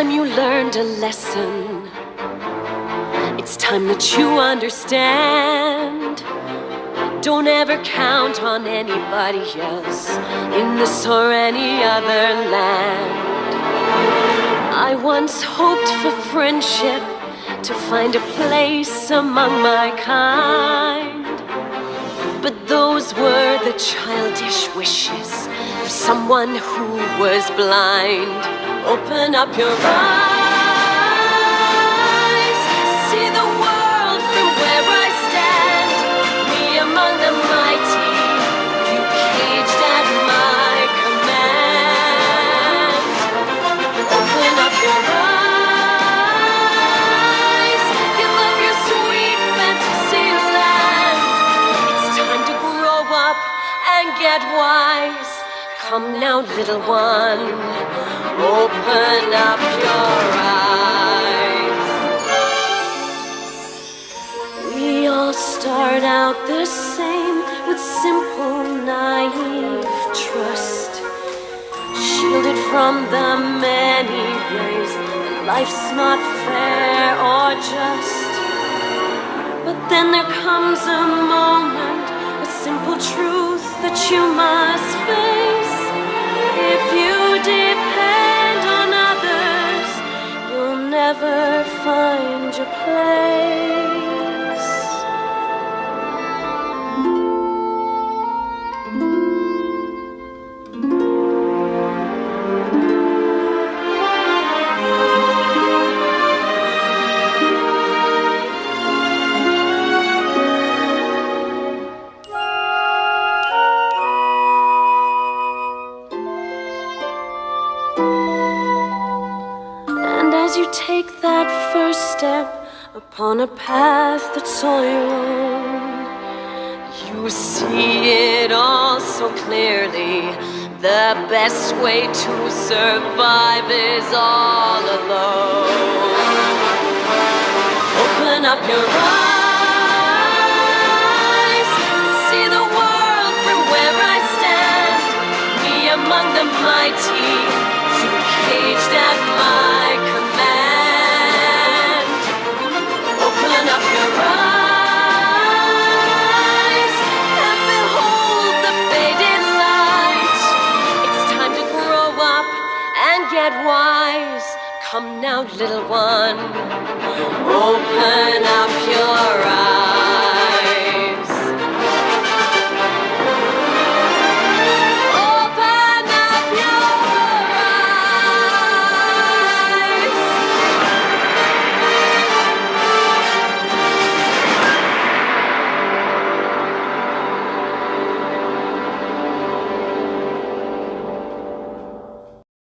time you learned a lesson. It's time that you understand. Don't ever count on anybody else in this or any other land. I once hoped for friendship, to find a place among my kind. But those were the childish wishes of someone who was blind. Open up your eyes, see the world from where I stand. Me among the mighty, you caged at my command. Open up your eyes, give up your sweet fantasy land. It's time to grow up and get wise. Come now, little one, open up your eyes. We all start out the same, with simple, naive trust, shielded from the many ways that life's not fair or just. But then there comes a moment, a simple truth that you must face. If you depend on others, you'll never find your place. As you take that first step upon a path that's all your own, you see it all so clearly. The best way to survive is all alone. Open up your eyes, see the world from where I stand. Me among the mighty, you caged at my command. Open up your eyes and behold the faded light. It's time to grow up and get wise. Come now, little one, open up your eyes.